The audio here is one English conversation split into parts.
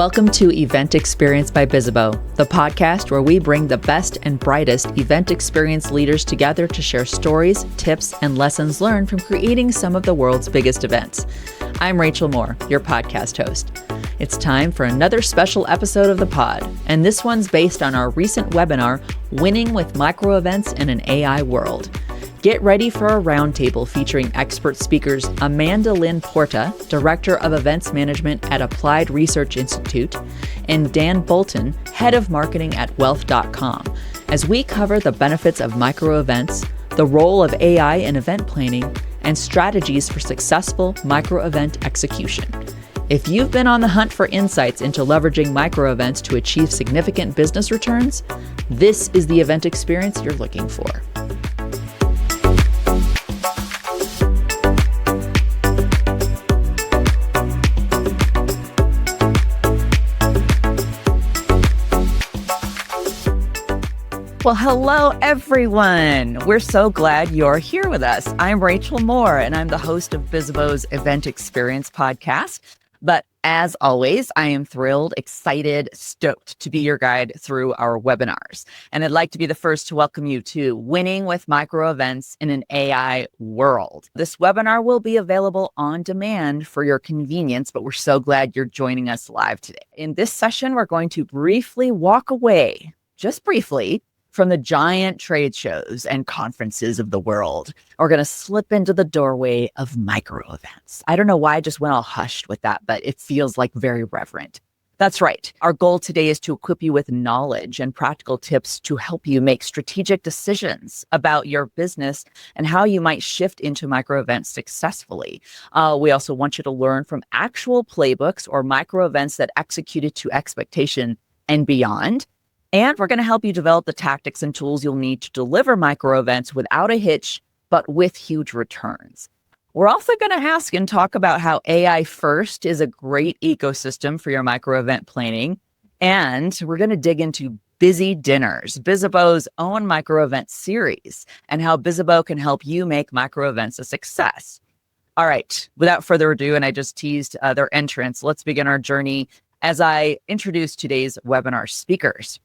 Welcome to Event Experience by Bizzabo, the podcast where we bring the best and brightest event experience leaders together to share stories, tips, and lessons learned from creating some of the world's biggest events. I'm Rachel Moore, your podcast host. It's time for another special episode of the pod, and this one's based on our recent webinar, Winning with Micro Events in an AI World. Get ready for a roundtable featuring expert speakers Amanda-Lynn Porta, Director of Events Management at Applied Research Institute, and Dan Bolton, Head of Marketing at Wealth.com, as we cover the benefits of micro events, the role of AI in event planning, and strategies for successful micro event execution. If you've been on the hunt for insights into leveraging micro events to achieve significant business returns, this is the event experience you're looking for. Well, hello, everyone. We're so glad you're here with us. I'm Rachel Moore, and I'm the host of Bizzabo's Event Experience podcast. But as always, I am thrilled, excited, stoked to be your guide through our webinars. And I'd like to be the first to welcome you to Winning with Micro Events in an AI World. This webinar will be available on demand for your convenience, but we're so glad you're joining us live today. In this session, we're going to briefly walk away, just briefly, from the giant trade shows and conferences of the world. We're going to slip into the doorway of micro events. I don't know why I just went all hushed with that, but it feels like very reverent. That's right. Our goal today is to equip you with knowledge and practical tips to help you make strategic decisions about your business and how you might shift into micro events successfully. We also want you to learn from actual playbooks or micro events that executed to expectation and beyond. And we're going to help you develop the tactics and tools you'll need to deliver micro events without a hitch, but with huge returns. We're also going to ask and talk about how AI first is a great ecosystem for your micro event planning. And we're going to dig into Busy Dinners, Bizzabo's own micro event series, and how Bizzabo can help you make micro events a success. All right, without further ado, and I just teased their entrance, let's begin our journey as I introduce today's webinar speakers.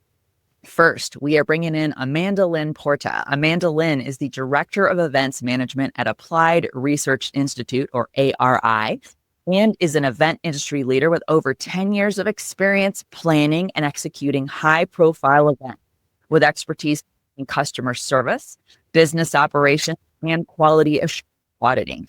First, we are bringing in Amanda-Lynn Porta. Amanda-Lynn is the Director of Events Management at Applied Research Institute, or ARI, and is an event industry leader with over 10 years of experience planning and executing high-profile events with expertise in customer service, business operations, and quality assurance auditing.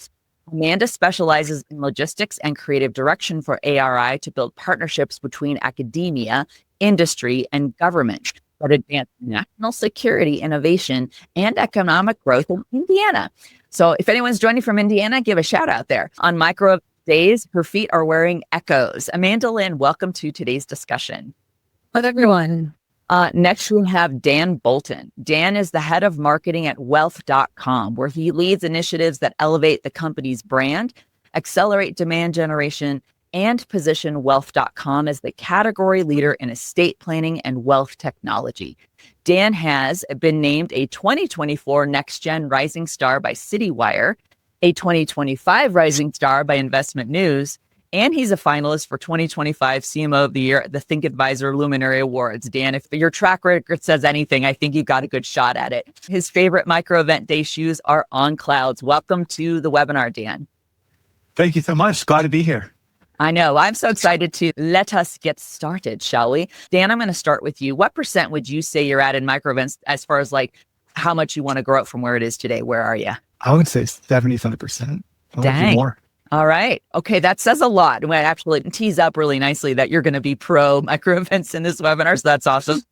Amanda specializes in logistics and creative direction for ARI to build partnerships between academia, industry, and government that advance national security, innovation, and economic growth in Indiana. So if anyone's joining from Indiana, give a shout out there. On micro days, her feet are wearing echoes. Amanda-Lynn, welcome to today's discussion. Hi, everyone. Next, we have Dan Bolton. Dan is the head of marketing at Wealth.com, where he leads initiatives that elevate the company's brand, accelerate demand generation, and position Wealth.com as the category leader in estate planning and wealth technology. Dan has been named a 2024 Next Gen Rising Star by CityWire, a 2025 Rising Star by Investment News, and he's a finalist for 2025 CMO of the Year at the Think Advisor Luminary Awards. Dan, if your track record says anything, I think you've got a good shot at it. His favorite micro event day shoes are On Clouds. Welcome to the webinar, Dan. Thank you so much. Glad to be here. I know. I'm so excited to let us get started, shall we? Dan, I'm going to start with you. What percent would you say you're at in micro events as far as like how much you want to grow it from where it is today? Where are you? I would say 75%. Dang. More. All right. Okay. That says a lot. We actually tease up really nicely that you're going to be pro micro events in this webinar. So that's awesome.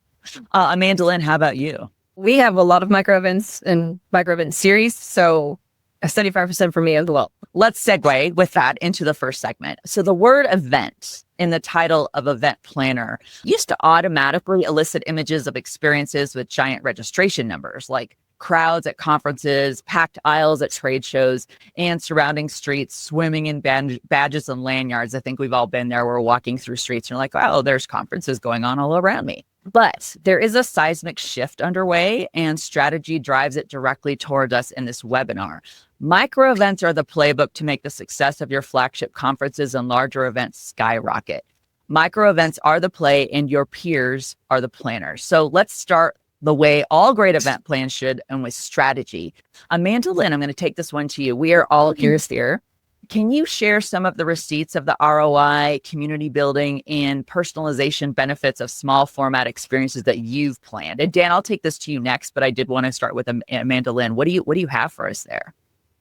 Amanda-Lynn, how about you? We have a lot of micro events and micro event series, so a 75% for me as well. Let's segue with that into the first segment. So the word event in the title of event planner used to automatically elicit images of experiences with giant registration numbers, like crowds at conferences, packed aisles at trade shows, and surrounding streets swimming in badges and lanyards. I think we've all been there. We're walking through streets and you're like, oh, there's conferences going on all around me. But there is a seismic shift underway, and strategy drives it directly toward us in this webinar. Micro events are the playbook to make the success of your flagship conferences and larger events skyrocket. Micro events are the play and your peers are the planners. So let's start the way all great event plans should, and with strategy. Amanda-Lynn, I'm going to take this one to you. We are all ears here. Can you share some of the receipts of the ROI, community building, and personalization benefits of small format experiences that you've planned? And Dan, I'll take this to you next, but I did want to start with Amanda-Lynn. What do you have for us there?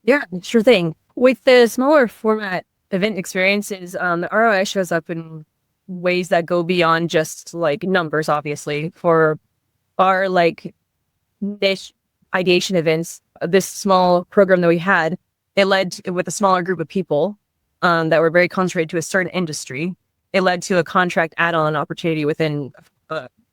Yeah, sure thing. With the smaller format event experiences, the ROI shows up in ways that go beyond just like numbers, obviously. For our like niche ideation events, this small program that we had, it led with a smaller group of people that were very concentrated to a certain industry. It led to a contract add-on opportunity within,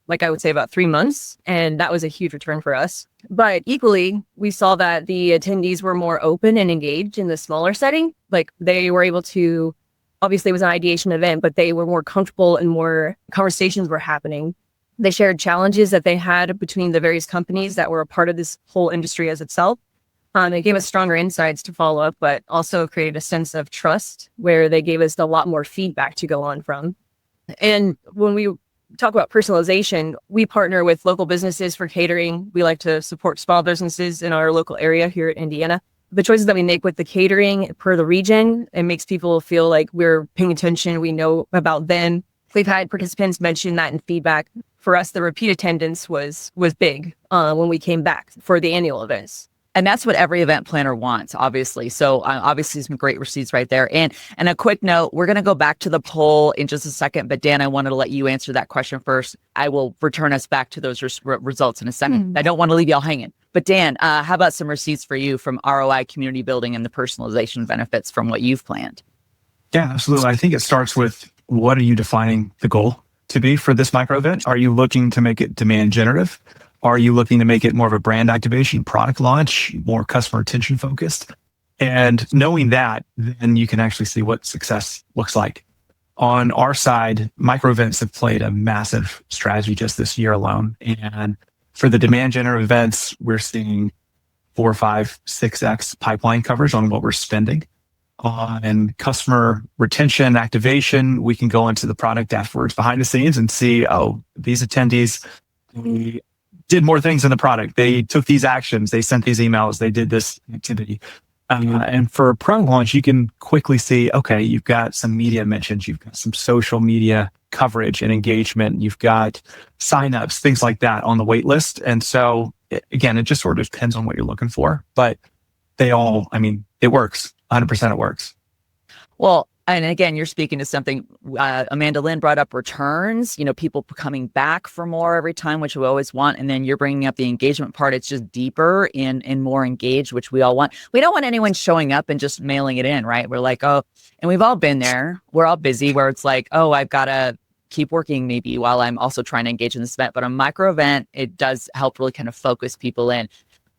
like I would say, about 3 months. And that was a huge return for us. But equally, we saw that the attendees were more open and engaged in the smaller setting. Like they were able to, obviously it was an ideation event, but they were more comfortable and more conversations were happening. They shared challenges that they had between the various companies that were a part of this whole industry as itself. It gave us stronger insights to follow up, but also created a sense of trust where they gave us a lot more feedback to go on from. And when we talk about personalization, we partner with local businesses for catering. We like to support small businesses in our local area here in Indiana. The choices that we make with the catering per the region, it makes people feel like we're paying attention. We know about them. We've had participants mention that in feedback. For us, the repeat attendance was big when we came back for the annual events. And that's what every event planner wants, obviously. So obviously some great receipts right there. And a quick note, we're going to go back to the poll in just a second. But Dan, I wanted to let you answer that question first. I will return us back to those results in a second. I don't want to leave y'all hanging. But Dan, how about some receipts for you from ROI, community building, and the personalization benefits from what you've planned? Yeah, absolutely. I think it starts with, what are you defining the goal to be for this micro event? Are you looking to make it demand generative? Are you looking to make it more of a brand activation, product launch, more customer attention focused? And knowing that, then you can actually see what success looks like. On our side, micro events have played a massive strategy just this year alone. And for the demand generative events, we're seeing 4, 5, 6x pipeline coverage on what we're spending. On customer retention, activation, we can go into the product afterwards behind the scenes and see, oh, these attendees, they did more things in the product. They took these actions. They sent these emails. They did this activity. And for a product launch, you can quickly see, okay, you've got some media mentions. You've got some social media coverage and engagement. You've got signups, things like that on the wait list. And so, again, it just sort of depends on what you're looking for. But they all, it works. 100% it works. Well, and again, you're speaking to something Amanda-Lynn brought up, returns, people coming back for more every time, which we always want. And then you're bringing up the engagement part. It's just deeper and more engaged, which we all want. We don't want anyone showing up and just mailing it in, right? We're like, oh, and we've all been there. We're all busy where it's like, oh, I've got to keep working maybe while I'm also trying to engage in this event. But a micro event, it does help really kind of focus people in.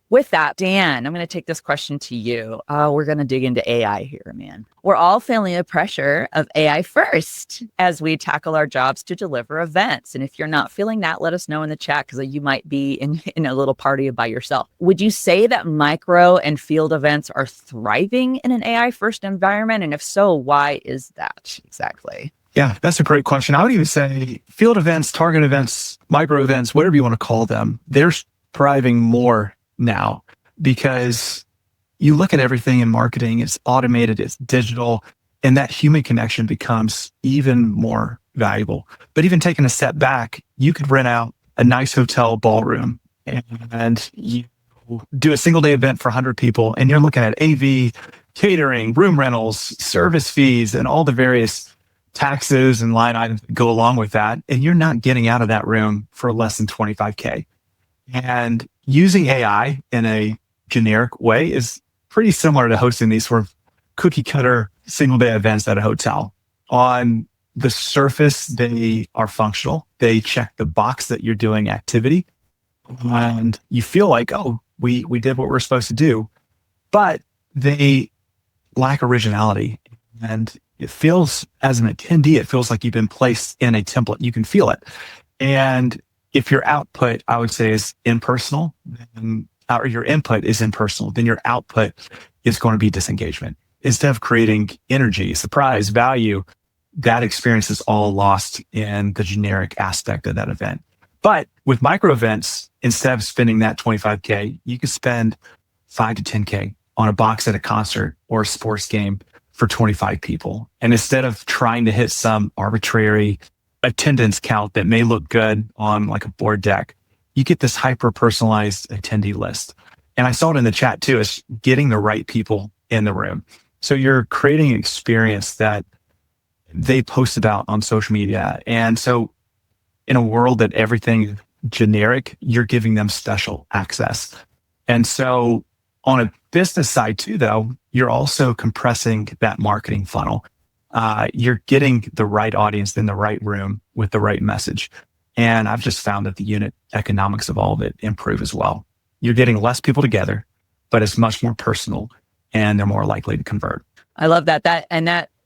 With that, Dan, I'm going to take this question to you. We're going to dig into AI here, man. We're all feeling the pressure of AI first as we tackle our jobs to deliver events. And if you're not feeling that, let us know in the chat, because you might be in a little party by yourself. Would you say that micro and field events are thriving in an AI first environment? And if so, why is that exactly? Yeah, that's a great question. I would even say field events, target events, micro events, whatever you want to call them, they're thriving more now, because you look at everything in marketing, it's automated, it's digital, and that human connection becomes even more valuable. But even taking a step back, you could rent out a nice hotel ballroom and you do a single day event for 100 people, and you're looking at AV, catering, room rentals, service fees, and all the various taxes and line items that go along with that. And you're not getting out of that room for less than $25K. And using AI in a generic way is pretty similar to hosting these sort of cookie cutter single day events at a hotel. On the surface, they are functional. They check the box that you're doing activity, and you feel like, oh, we did what we're supposed to do, but they lack originality. And it feels, as an attendee, it feels like you've been placed in a template. You can feel it. And if your output, I would say, is impersonal, or your input is impersonal, then your output is going to be disengagement. Instead of creating energy, surprise, value, that experience is all lost in the generic aspect of that event. But with micro events, instead of spending that 25K, you could spend 5 to 10K on a box at a concert or a sports game for 25 people. And instead of trying to hit some arbitrary attendance count that may look good on like a board deck, you get this hyper personalized attendee list. And I saw it in the chat too, is getting the right people in the room. So you're creating an experience that they post about on social media. And so in a world that everything generic, you're giving them special access. And so on a business side too, though, you're also compressing that marketing funnel. You're getting the right audience in the right room with the right message. And I've just found that the unit economics of all of it improve as well. You're getting less people together, but it's much more personal and they're more likely to convert. I love that.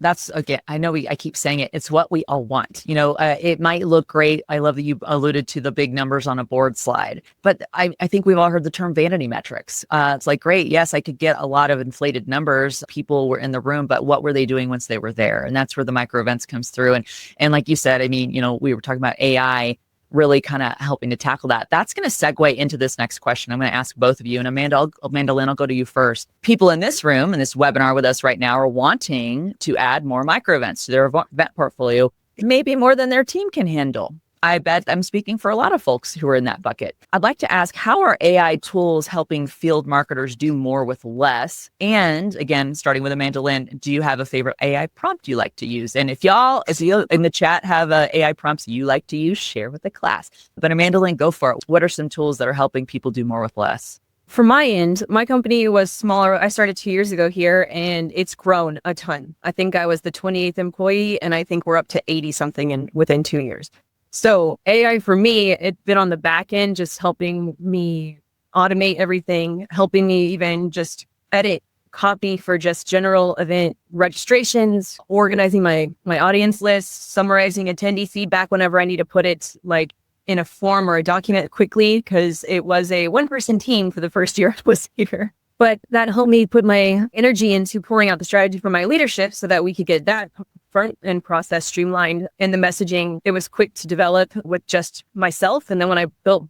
That's again, I know I keep saying it. It's what we all want. It might look great. I love that you alluded to the big numbers on a board slide, but I think we've all heard the term vanity metrics. It's like, great. Yes, I could get a lot of inflated numbers. People were in the room, but what were they doing once they were there? And that's where the micro events comes through. And like you said, I mean, we were talking about AI really kind of helping to tackle that. That's going to segue into this next question. I'm going to ask both of you. And Amanda-Lynn, I'll go to you first. People in this room, in this webinar with us right now, are wanting to add more micro events to their event portfolio, maybe more than their team can handle. I bet I'm speaking for a lot of folks who are in that bucket. I'd like to ask, how are AI tools helping field marketers do more with less? And again, starting with Amanda-Lynn, do you have a favorite AI prompt you like to use? And if you in the chat have AI prompts you like to use, share with the class. But Amanda-Lynn, go for it. What are some tools that are helping people do more with less? From my end, my company was smaller. I started 2 years ago here, and it's grown a ton. I think I was the 28th employee, and I think we're up to 80 something within 2 years. So AI for me, it's been on the back end, just helping me automate everything, helping me even just edit copy for just general event registrations, organizing my audience list, summarizing attendee feedback whenever I need to put it like in a form or a document quickly, because it was a one-person team for the first year I was here. But that helped me put my energy into pouring out the strategy for my leadership so that we could get that front end process streamlined. And the messaging, it was quick to develop with just myself. And then when I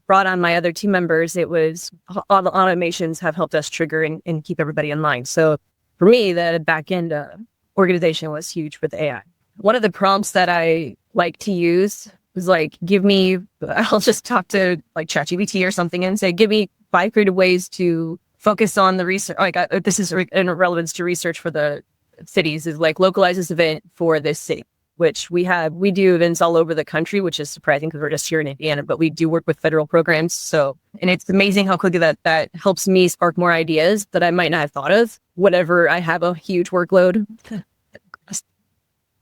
brought on my other team members, it was all the automations have helped us trigger and keep everybody in line. So for me, the back end organization was huge with AI. One of the prompts that I like to use was like, I'll just talk to like ChatGPT or something and say, give me 5 creative ways to focus on the research. Like this is in relevance to research for the cities, is like localize this event for this city, which we do events all over the country, which is surprising because we're just here in Indiana, but we do work with federal programs. So, and it's amazing how quickly that helps me spark more ideas that I might not have thought of, whatever I have a huge workload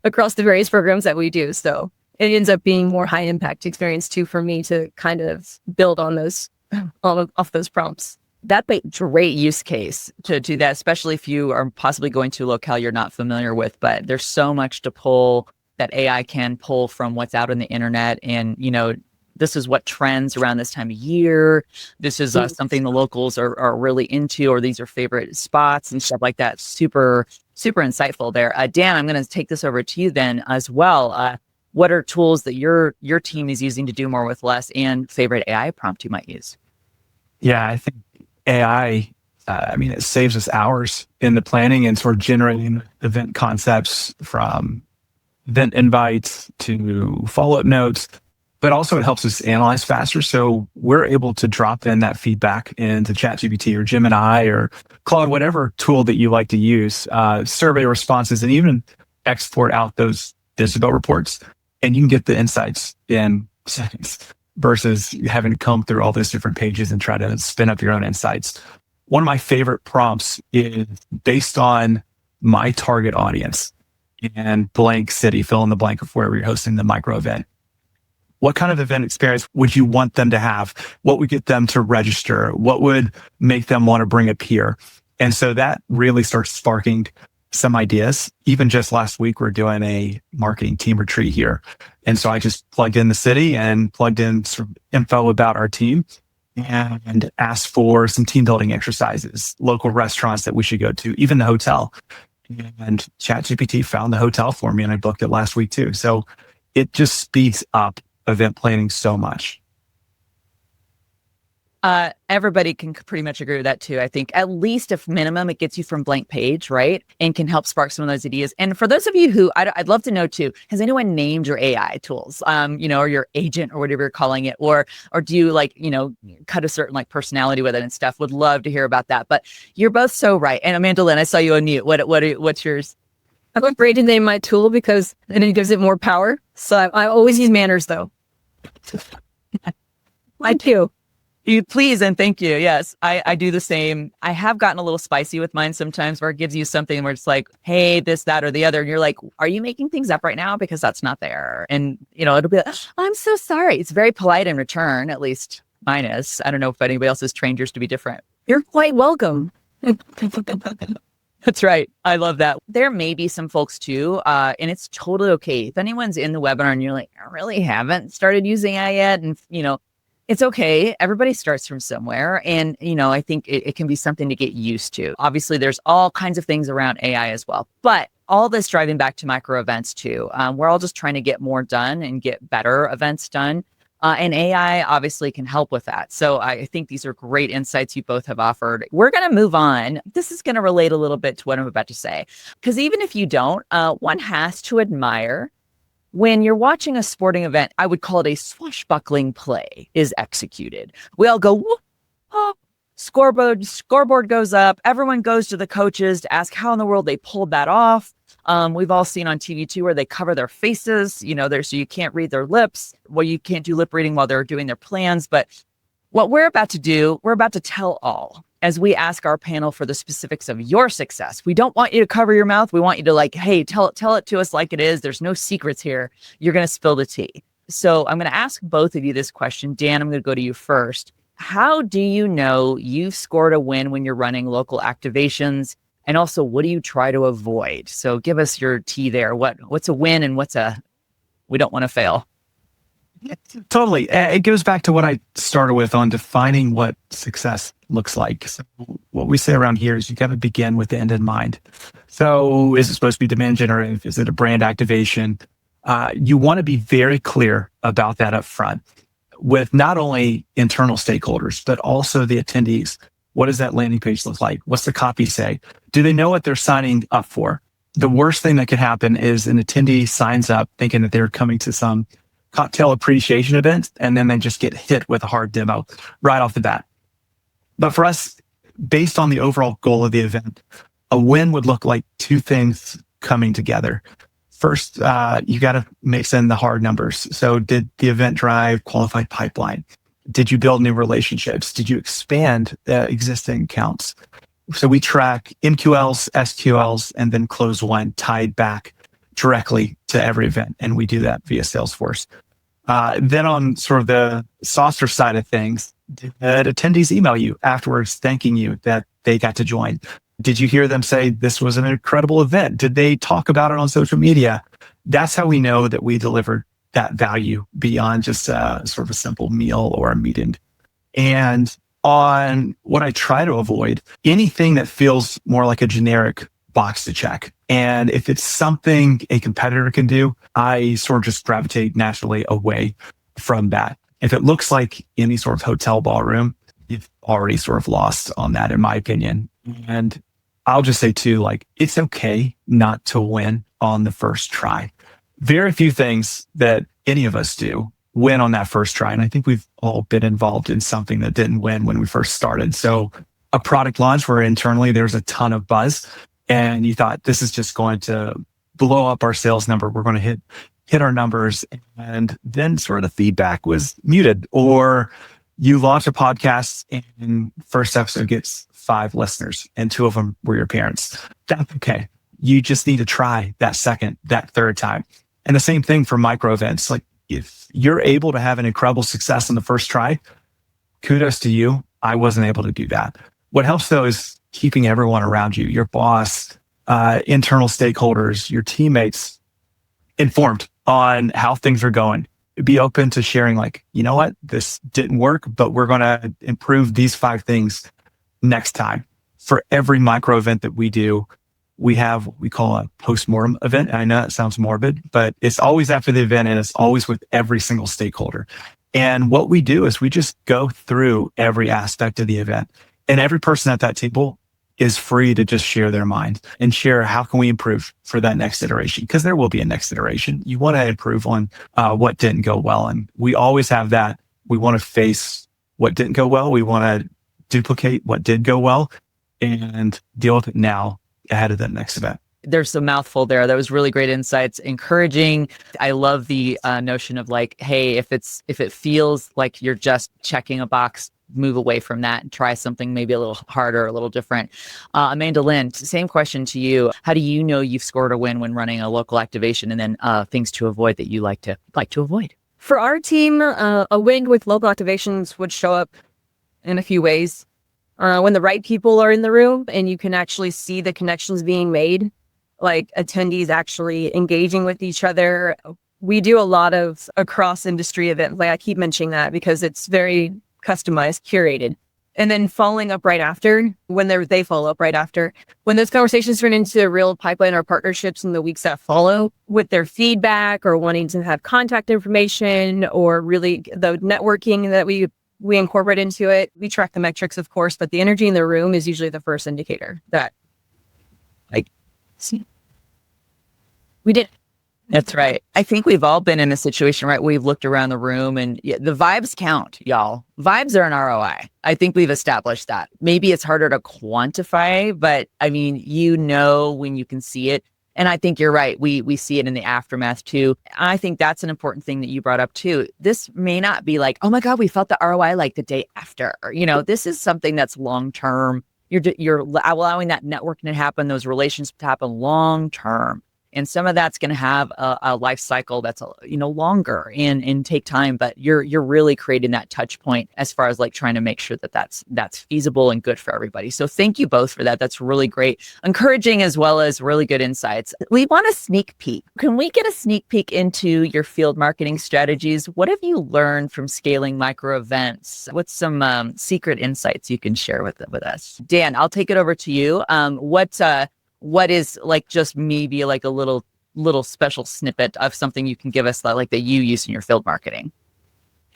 across the various programs that we do. So it ends up being more high impact experience too, for me to kind of build on those, off those prompts. That's a great use case to do that, especially if you are possibly going to a locale you're not familiar with. But there's so much to pull that AI can pull from what's out on the internet. And, this is what trends around this time of year. This is something the locals are really into, or these are favorite spots and stuff like that. Super, super insightful there. Dan, I'm going to take this over to you then as well. What are tools that your team is using to do more with less, and favorite AI prompt you might use? Yeah, I think AI, it saves us hours in the planning and sort of generating event concepts, from event invites to follow-up notes, but also it helps us analyze faster. So we're able to drop in that feedback into ChatGPT or Gemini or Claude, whatever tool that you like to use, survey responses, and even export out those Bizzabo reports, and you can get the insights in seconds, versus having to comb through all those different pages and try to spin up your own insights. One of my favorite prompts is based on my target audience and blank city, fill in the blank of wherever you're hosting the micro event. What kind of event experience would you want them to have? What would get them to register? What would make them want to bring a peer? And so that really starts sparking some ideas. Even just last week, we're doing a marketing team retreat here. And so I just plugged in the city and plugged in sort of info about our team and asked for some team building exercises, local restaurants that we should go to, even the hotel. And ChatGPT found the hotel for me and I booked it last week too. So it just speeds up event planning so much. Everybody can pretty much agree with that too. I think at least if minimum, it gets you from blank page, right? And can help spark some of those ideas. And for those of you who, I'd love to know too, has anyone named your AI tools, or your agent or whatever you're calling it, or do you cut a certain personality with it and stuff? Would love to hear about that. But you're both so right. And Amanda-Lynn, I saw you on mute. What's yours? I'm afraid to name my tool because then it gives it more power. So I always use manners though. I do. You please and thank you. Yes, I do the same. I have gotten a little spicy with mine sometimes where it gives you something where it's like, hey, this, that, or the other. And you're like, are you making things up right now? Because that's not there. And, it'll be like, I'm so sorry. It's very polite in return, at least mine is. I don't know if anybody else has trained yours to be different. You're quite welcome. That's right. I love that. There may be some folks too, and it's totally okay. If anyone's in the webinar and you're like, I really haven't started using AI yet, and, it's okay. Everybody starts from somewhere. And, I think it can be something to get used to. Obviously, there's all kinds of things around AI as well. But all this driving back to micro events too. We're all just trying to get more done and get better events done. And AI obviously can help with that. So I think these are great insights you both have offered. We're going to move on. This is going to relate a little bit to what I'm about to say. Because even if you don't, one has to admire when you're watching a sporting event, I would call it a swashbuckling play is executed. We all go, oh, scoreboard goes up. Everyone goes to the coaches to ask how in the world they pulled that off. We've all seen on TV too, where they cover their faces, so you can't read their lips. Well, you can't do lip reading while they're doing their plans. But what we're about to do, we're about to tell all as we ask our panel for the specifics of your success. We don't want you to cover your mouth. We want you to hey, tell it to us like it is. There's no secrets here. You're going to spill the tea. So I'm going to ask both of you this question. Dan, I'm going to go to you first. How do you know you've scored a win when you're running local activations? And also, what do you try to avoid? So give us your tea there. What's a win and what's we don't want to fail? Totally. It goes back to what I started with on defining what success looks like. So what we say around here is you got to begin with the end in mind. So is it supposed to be demand generative? Is it a brand activation? You want to be very clear about that up front with not only internal stakeholders, but also the attendees. What does that landing page look like? What's the copy say? Do they know what they're signing up for? The worst thing that could happen is an attendee signs up thinking that they're coming to some cocktail appreciation event, and then they just get hit with a hard demo right off the bat. But for us, based on the overall goal of the event, a win would look like two things coming together. First, you got to mix in the hard numbers. So did the event drive qualified pipeline? Did you build new relationships? Did you expand existing accounts? So we track MQLs, SQLs, and then close one tied back directly to every event. And we do that via Salesforce. Then on sort of the softer side of things, did attendees email you afterwards thanking you that they got to join? Did you hear them say this was an incredible event? Did they talk about it on social media? That's how we know that we delivered that value beyond just sort of a simple meal or a meeting. And on what I try to avoid, anything that feels more like a generic box to check. And if it's something a competitor can do, I sort of just gravitate naturally away from that. If it looks like any sort of hotel ballroom, you've already sort of lost on that, in my opinion. And I'll just say too, it's okay not to win on the first try. Very few things that any of us do win on that first try. And I think we've all been involved in something that didn't win when we first started. So a product launch where internally there's a ton of buzz and you thought this is just going to blow up our sales number. We're going to hit our numbers. And then sort of the feedback was muted, or you launch a podcast and first episode gets 5 listeners and 2 of them were your parents. That's okay. You just need to try that second, that third time. And the same thing for micro events. If you're able to have an incredible success on the first try, kudos to you. I wasn't able to do that. What helps though is keeping everyone around you, your boss, internal stakeholders, your teammates informed on how things are going. Be open to sharing you know what, this didn't work, but we're going to improve these 5 things next time. For every micro event that we do, we have what we call a postmortem event. And I know that sounds morbid, but it's always after the event and it's always with every single stakeholder. And what we do is we just go through every aspect of the event, and every person at that table is free to just share their mind and share how can we improve for that next iteration, because there will be a next iteration. You want to improve on what didn't go well. And we always have that. We want to face what didn't go well. We want to duplicate what did go well and deal with it now ahead of the next event. There's a mouthful there. That was really great insights, encouraging. I love the notion of like, hey, if it feels like you're just checking a box, move away from that and try something maybe a little harder, a little different. Amanda-Lynn, same question to you. How do you know you've scored a win when running a local activation, and then things to avoid that you like to avoid? For our team, a win with local activations would show up in a few ways. When the right people are in the room and you can actually see the connections being made, like attendees actually engaging with each other. We do a lot of across industry events. Like I keep mentioning that because it's very customized, curated. And then following up right after, when they follow up right after, when those conversations turn into a real pipeline or partnerships in the weeks that follow with their feedback or wanting to have contact information or really the networking that we incorporate into it. We track the metrics, of course, but the energy in the room is usually the first indicator that see, we did. That's right. I think we've all been in a situation, right? We've looked around the room and the vibes count, y'all. Vibes are an ROI. I think we've established that. Maybe it's harder to quantify, but I mean, when you can see it. And I think you're right. We see it in the aftermath too. I think that's an important thing that you brought up too. This may not be like, oh my God, we felt the ROI like the day after. This is something that's long-term. You're allowing that networking to happen, those relationships to happen long-term. And some of that's going to have a life cycle that's longer and take time, but you're really creating that touch point as far as like trying to make sure that that's feasible and good for everybody. So thank you both for that. That's really great, encouraging as well as really good insights. We want a sneak peek. Can we get a sneak peek into your field marketing strategies? What have you learned from scaling micro events? What's some secret insights you can share with us? Dan, I'll take it over to you. What is like just maybe like a little special snippet of something you can give us that you use in your field marketing?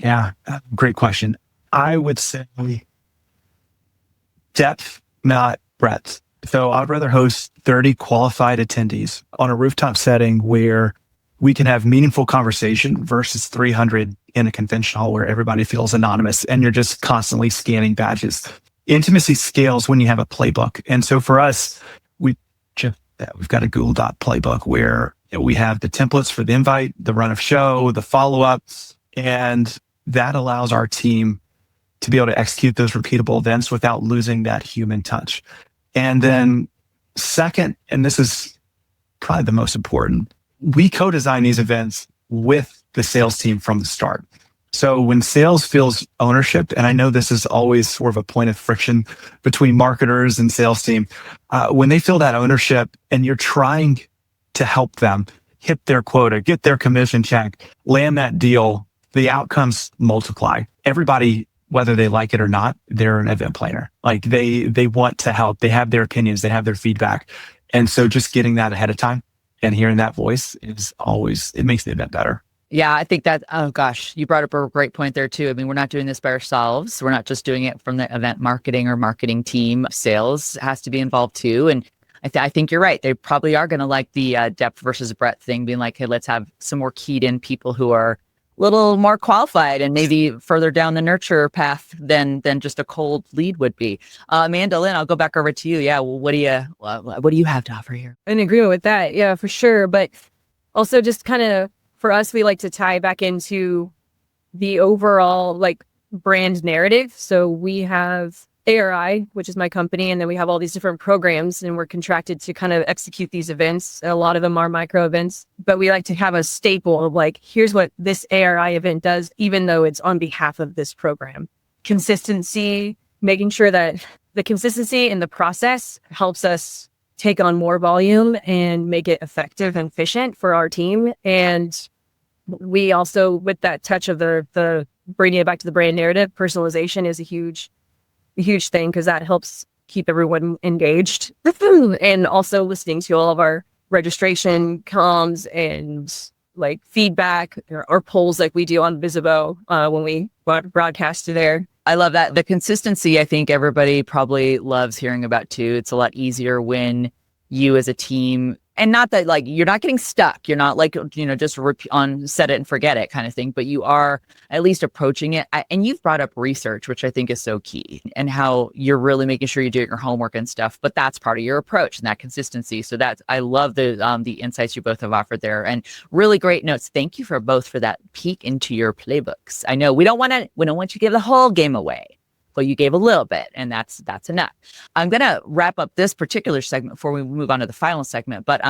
Yeah, great question. I would say depth, not breadth. So I'd rather host 30 qualified attendees on a rooftop setting where we can have meaningful conversation versus 300 in a convention hall where everybody feels anonymous and you're just constantly scanning badges. Intimacy scales when you have a playbook. And so for us, we've got a Google Doc playbook where we have the templates for the invite, the run of show, the follow-ups, and that allows our team to be able to execute those repeatable events without losing that human touch. And then second, and this is probably the most important, we co-design these events with the sales team from the start. So when sales feels ownership, and I know this is always sort of a point of friction between marketers and sales team, when they feel that ownership and you're trying to help them hit their quota, get their commission check, land that deal, the outcomes multiply. Everybody, whether they like it or not, they're an event planner. Like they want to help. They have their opinions. They have their feedback. And so just getting that ahead of time and hearing that voice it makes the event better. Yeah, I think that, oh gosh, you brought up a great point there too. I mean, we're not doing this by ourselves. We're not just doing it from the event marketing or marketing team. Sales has to be involved too. And I think you're right. They probably are going to like the depth versus breadth thing, being like, hey, let's have some more keyed in people who are a little more qualified and maybe further down the nurture path than just a cold lead would be. Amanda-Lynn, I'll go back over to you. Yeah, well, what do you have to offer here? In agreement with that, yeah, for sure. But also just kind of, for us, we like to tie back into the overall brand narrative. So we have ARI, which is my company, and then we have all these different programs, and we're contracted to kind of execute these events. A lot of them are micro events, but we like to have a staple of here's what this ARI event does, even though it's on behalf of this program. Consistency, making sure that the consistency in the process helps us take on more volume and make it effective and efficient for our team. And we also, with that touch of the bringing it back to the brand narrative, personalization is a huge thing because that helps keep everyone engaged and also listening to all of our registration comms and like feedback or polls like we do on Bizzabo when we broadcast to there. I love that. The consistency, I think everybody probably loves hearing about too. It's a lot easier when you as a team, and not that like you're not getting stuck. You're not like, just on set it and forget it kind of thing, but you are at least approaching it. And you've brought up research, which I think is so key, and how you're really making sure you're doing your homework and stuff, but that's part of your approach and that consistency. So I love the insights you both have offered there, and really great notes. Thank you for that peek into your playbooks. I know we don't want you to give the whole game away, but you gave a little bit, and that's enough. I'm going to wrap up this particular segment before we move on to the final segment. But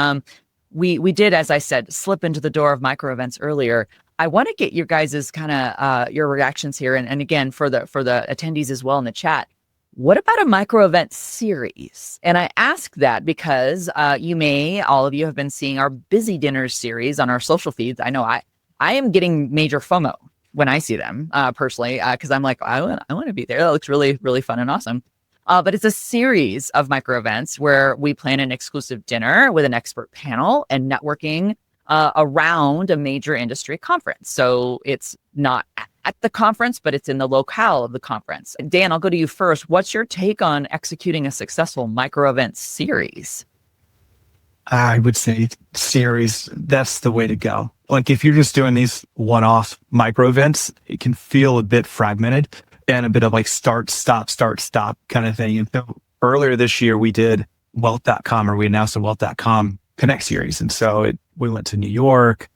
we did, as I said, slip into the door of micro events earlier. I want to get your guys' kind of your reactions here, and again for the attendees as well in the chat. What about a micro event series? And I ask that because all of you have been seeing our Busy Dinners series on our social feeds. I know I am getting major FOMO when I see them personally, because I'm like, I want to be there. That looks really, really fun and awesome. But it's a series of micro events where we plan an exclusive dinner with an expert panel and networking around a major industry conference. So it's not at the conference, but it's in the locale of the conference. Dan, I'll go to you first. What's your take on executing a successful micro event series? I would say series, that's the way to go. Like if you're just doing these one-off micro events, it can feel a bit fragmented and a bit of like start, stop kind of thing. And so earlier this year, we did Wealth.com, or we announced a Wealth.com Connect series. And so we went to New York,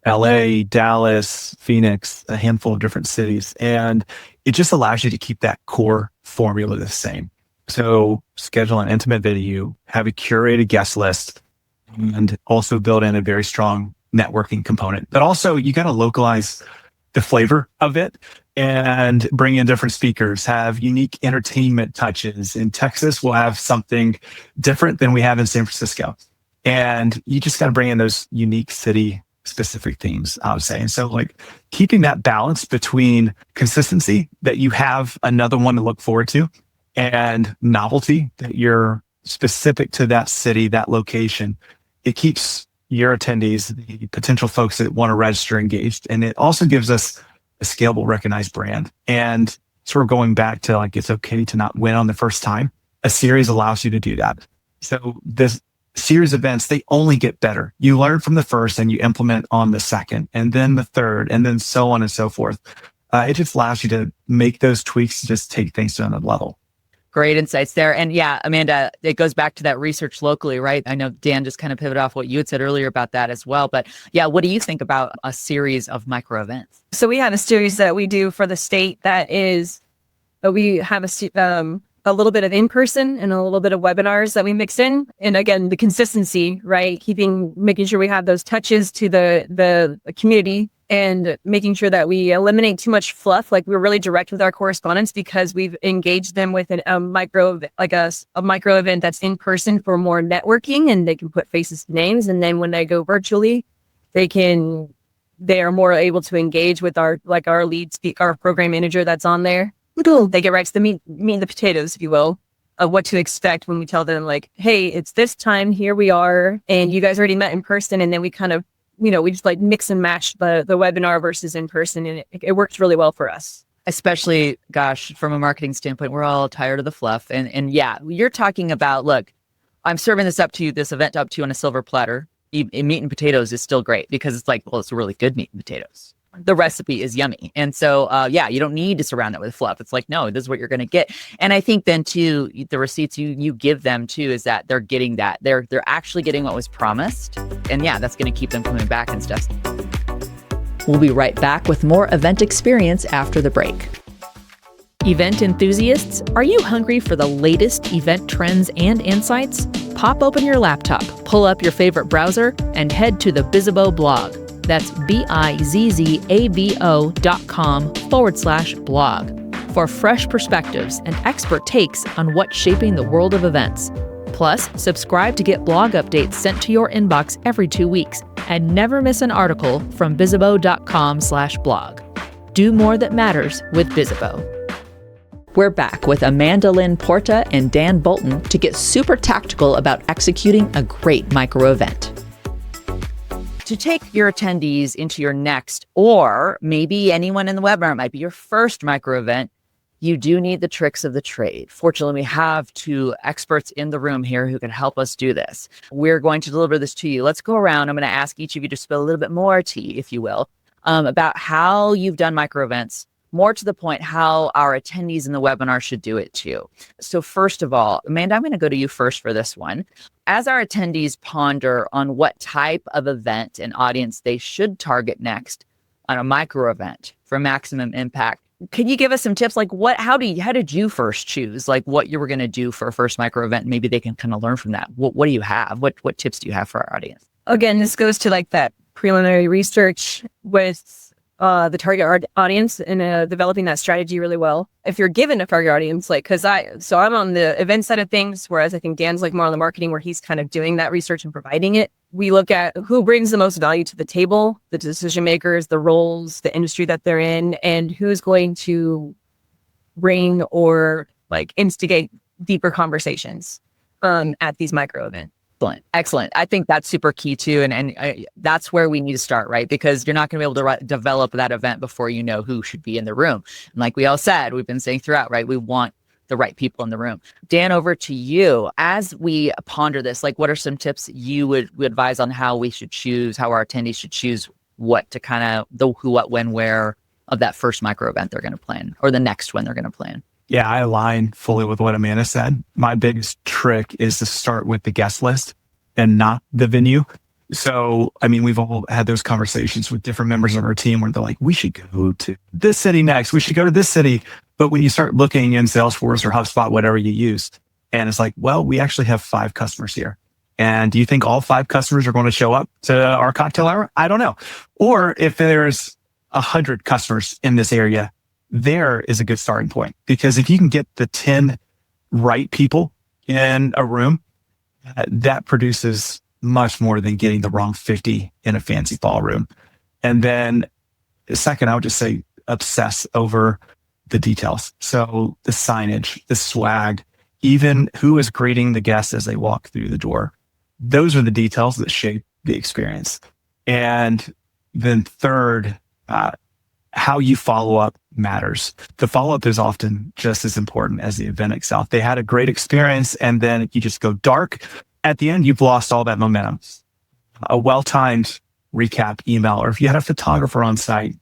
LA, Dallas, Phoenix, a handful of different cities. And it just allows you to keep that core formula the same. So schedule an intimate video, have a curated guest list, and also build in a very strong networking component. But also you got to localize the flavor of it and bring in different speakers, have unique entertainment touches. In Texas, we'll have something different than we have in San Francisco. And you just got to bring in those unique city specific themes, I would say. And so like keeping that balance between consistency, that you have another one to look forward to, and novelty, that you're specific to that city, that location. It keeps your attendees, the potential folks that want to register, engaged. And it also gives us a scalable, recognized brand. And sort of going back to like, it's okay to not win on the first time. A series allows you to do that. So this series events, they only get better. You learn from the first and you implement on the second, and then the third, and then so on and so forth. It just allows you to make those tweaks, just take things to another level. Great insights there. And yeah, Amanda, it goes back to that research locally, right? I know Dan just kind of pivoted off what you had said earlier about that as well. But yeah, what do you think about a series of micro events? So we have a series that we do for the state that is, we have a little bit of in-person and a little bit of webinars that we mix in. And again, the consistency, right? Making sure we have those touches to the community, and making sure that we eliminate too much fluff. Like we're really direct with our correspondents because we've engaged them with a micro event that's in person for more networking, and they can put faces to names. And then when they go virtually, they are more able to engage with our lead speaker, our program manager that's on there. They get right to the meat and the potatoes, if you will, of what to expect when we tell them like, hey, it's this time, here we are, and you guys already met in person. And then we kind of, we just like mix and match the webinar versus in person, and it works really well for us. Especially, gosh, from a marketing standpoint, we're all tired of the fluff. And yeah, you're talking about, look, I'm serving this event up to you on a silver platter. Meat and potatoes is still great because it's like, well, it's really good meat and potatoes. The recipe is yummy. And so, yeah, you don't need to surround it with fluff. It's like, no, this is what you're going to get. And I think then too, the receipts you give them too, is that they're getting that. They're actually getting what was promised. And yeah, that's going to keep them coming back and stuff. We'll be right back with more event experience after the break. Event enthusiasts, are you hungry for the latest event trends and insights? Pop open your laptop, pull up your favorite browser, and head to the Bizzabo blog. That's bizzabo.com/blog for fresh perspectives and expert takes on what's shaping the world of events. Plus, subscribe to get blog updates sent to your inbox every 2 weeks and never miss an article from bizzabo.com/blog. Do more that matters with Bizzabo. We're back with Amanda-Lynn Porta and Dan Bolton to get super tactical about executing a great micro event. To take your attendees into your next, or maybe anyone in the webinar, it might be your first micro event, you do need the tricks of the trade. Fortunately, we have two experts in the room here who can help us do this. We're going to deliver this to you. Let's go around. I'm going to ask each of you to spill a little bit more tea, if you will, about how you've done micro events. More to the point, how our attendees in the webinar should do it too. So first of all, Amanda, I'm going to go to you first for this one. As our attendees ponder on what type of event and audience they should target next on a micro event for maximum impact, can you give us some tips? Like how did you first choose like what you were going to do for a first micro event? Maybe they can kind of learn from that. What do you have? What tips do you have for our audience? Again, this goes to like that preliminary research with the target audience and developing that strategy really well. If you're given a target audience, like, I'm on the event side of things, whereas I think Dan's like more on the marketing where he's kind of doing that research and providing it. We look at who brings the most value to the table, the decision makers, the roles, the industry that they're in, and who's going to bring or like instigate deeper conversations at these micro events. Excellent. I think that's super key too. And that's where we need to start, right? Because you're not going to be able to develop that event before you know who should be in the room. And like we all said, we've been saying throughout, right? We want the right people in the room. Dan, over to you. As we ponder this, like what are some tips you would advise on how we should choose, how our attendees should choose what to kind of the who, what, when, where of that first micro event they're going to plan or the next one they're going to plan? Yeah, I align fully with what Amanda said. My biggest trick is to start with the guest list and not the venue. So, I mean, we've all had those conversations with different members of our team where they're like, we should go to this city next. We should go to this city. But when you start looking in Salesforce or HubSpot, whatever you use, and it's like, well, we actually have 5 customers here. And do you think all 5 customers are going to show up to our cocktail hour? I don't know. Or if there's 100 customers in this area, there is a good starting point. Because if you can get the 10 right people in a room, that produces much more than getting the wrong 50 in a fancy ballroom. And then second, I would just say obsess over the details. So the signage, the swag, even who is greeting the guests as they walk through the door. Those are the details that shape the experience. And then third, how you follow up matters. The follow-up is often just as important as the event itself. They had a great experience and then you just go dark. At the end, you've lost all that momentum. A well-timed recap email, or if you had a photographer on site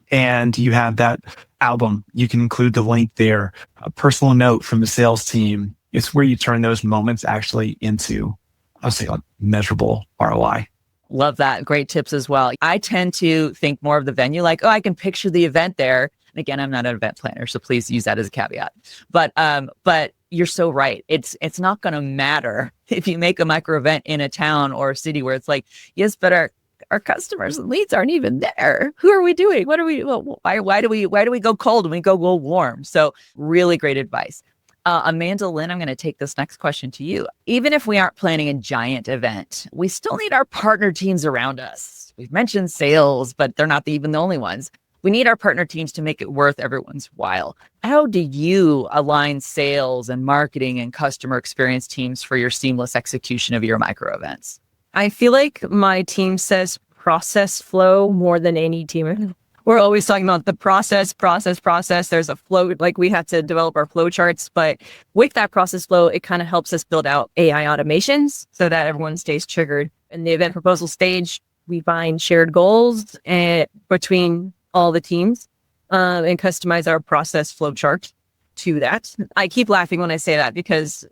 and you have that album, you can include the link there, a personal note from the sales team. It's where you turn those moments actually into, I would say, like measurable ROI. Love that. Great tips as well. I tend to think more of the venue, like, oh, I can picture the event there. And again, I'm not an event planner, so please use that as a caveat. But you're so right. It's not going to matter if you make a micro event in a town or a city where it's like, yes, but our customers and leads aren't even there. Who are we doing? What are we? Why do we go cold when we go warm? So really great advice. Amanda-Lynn, I'm going to take this next question to you. Even if we aren't planning a giant event, we still need our partner teams around us. We've mentioned sales, but they're not even the only ones. We need our partner teams to make it worth everyone's while. How do you align sales and marketing and customer experience teams for your seamless execution of your micro events? I feel like my team says process flow more than any team. We're always talking about the process. There's a flow, like we have to develop our flow charts, but with that process flow, it kind of helps us build out AI automations so that everyone stays triggered. In the event proposal stage, we find shared goals between all the teams and customize our process flow chart to that. I keep laughing when I say that because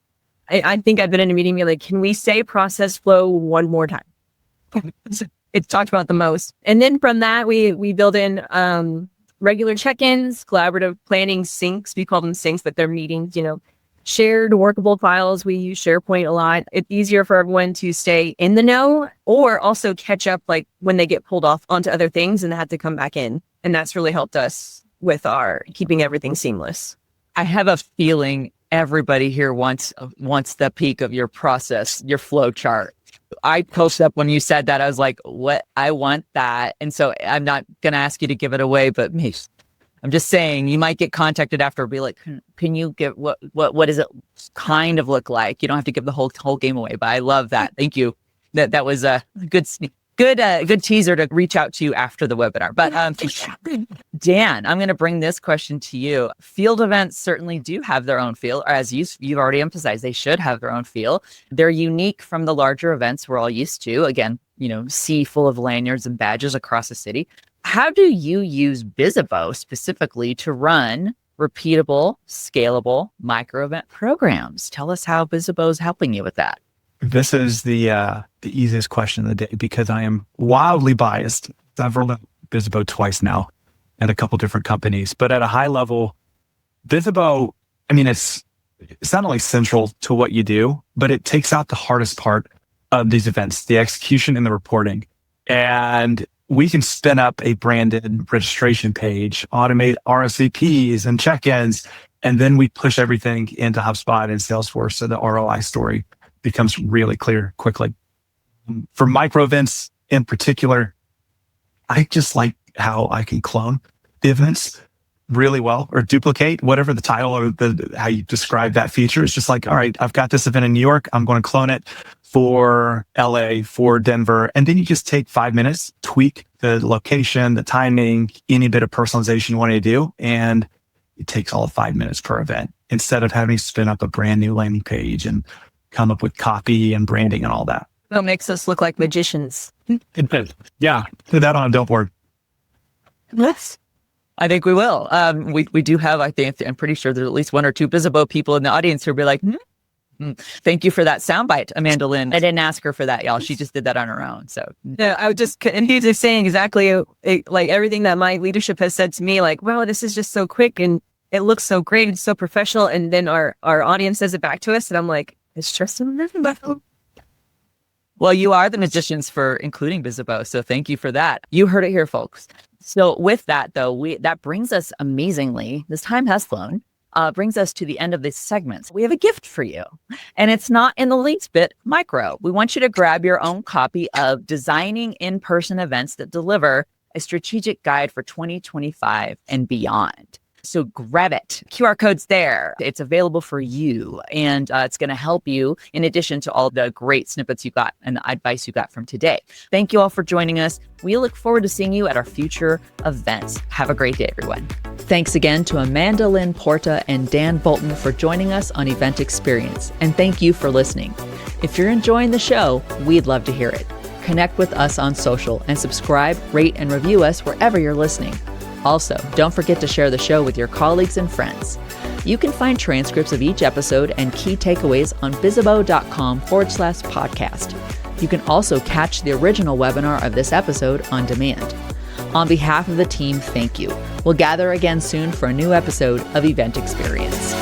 I think I've been in a meeting like, can we say process flow one more time? It's talked about the most. And then from that, we build in regular check-ins, collaborative planning syncs. We call them syncs, but they're meetings, shared workable files. We use SharePoint a lot. It's easier for everyone to stay in the know or also catch up like when they get pulled off onto other things and have to come back in. And that's really helped us with our keeping everything seamless. I have a feeling everybody here wants the peak of your process, your flow chart. I posted up when you said that. I was like, what? I want that. And so I'm not going to ask you to give it away, but I'm just saying you might get contacted after, be like, can you give what does it kind of look like? You don't have to give the whole game away, but I love that. Thank you. That was a good teaser to reach out to you after the webinar. But Dan, I'm going to bring this question to you. Field events certainly do have their own feel, or as you've already emphasized, they should have their own feel. They're unique from the larger events we're all used to. Again, sea full of lanyards and badges across the city. How do you use Bizzabo specifically to run repeatable, scalable micro event programs? Tell us how Bizzabo is helping you with that. This is the easiest question of the day because I am wildly biased. I've rolled out Bizzabo twice now at a couple different companies, but at a high level, Bizzabo, it's not only central to what you do, but it takes out the hardest part of these events, the execution and the reporting. And we can spin up a branded registration page, automate RSVPs and check-ins, and then we push everything into HubSpot and Salesforce so the ROI story becomes really clear quickly. For micro events in particular, I just like how I can clone the events really well or duplicate whatever the title or how you describe that feature. It's just like, all right, I've got this event in New York. I'm going to clone it for LA, for Denver. And then you just take 5 minutes, tweak the location, the timing, any bit of personalization you want to do. And it takes all of 5 minutes per event instead of having to spin up a brand new landing page and come up with copy and branding and all that. That makes us look like magicians. Yeah. Put that on a billboard. Yes. I think we will. We do have, I'm pretty sure there's at least one or two Bizzabo people in the audience who'll be like, Thank you for that soundbite, Amanda-Lynn. I didn't ask her for that, y'all. She just did that on her own. So yeah, and he's just saying exactly like everything that my leadership has said to me, like, wow, this is just so quick and it looks so great and so professional. And then our audience says it back to us. And I'm like, it's just well, you are the magicians for including Bizzabo. So thank you for that. You heard it here, folks. So with that, though, that brings us amazingly, this time has flown, brings us to the end of this segment. We have a gift for you, and it's not in the least bit micro. We want you to grab your own copy of Designing In-Person Events That Deliver, a strategic guide for 2025 and beyond. So grab it. QR code's there. It's available for you, and it's going to help you in addition to all the great snippets you got and the advice you got from today. Thank you all for joining us. We look forward to seeing you at our future events. Have a great day, everyone. Thanks again to Amanda-Lynn Porta and Dan Bolton for joining us on Event Experience. And thank you for listening. If you're enjoying the show, we'd love to hear it. Connect with us on social and subscribe, rate, and review us wherever you're listening. Also, don't forget to share the show with your colleagues and friends. You can find transcripts of each episode and key takeaways on bizzabo.com/podcast. You can also catch the original webinar of this episode on demand. On behalf of the team, thank you. We'll gather again soon for a new episode of Event Experience.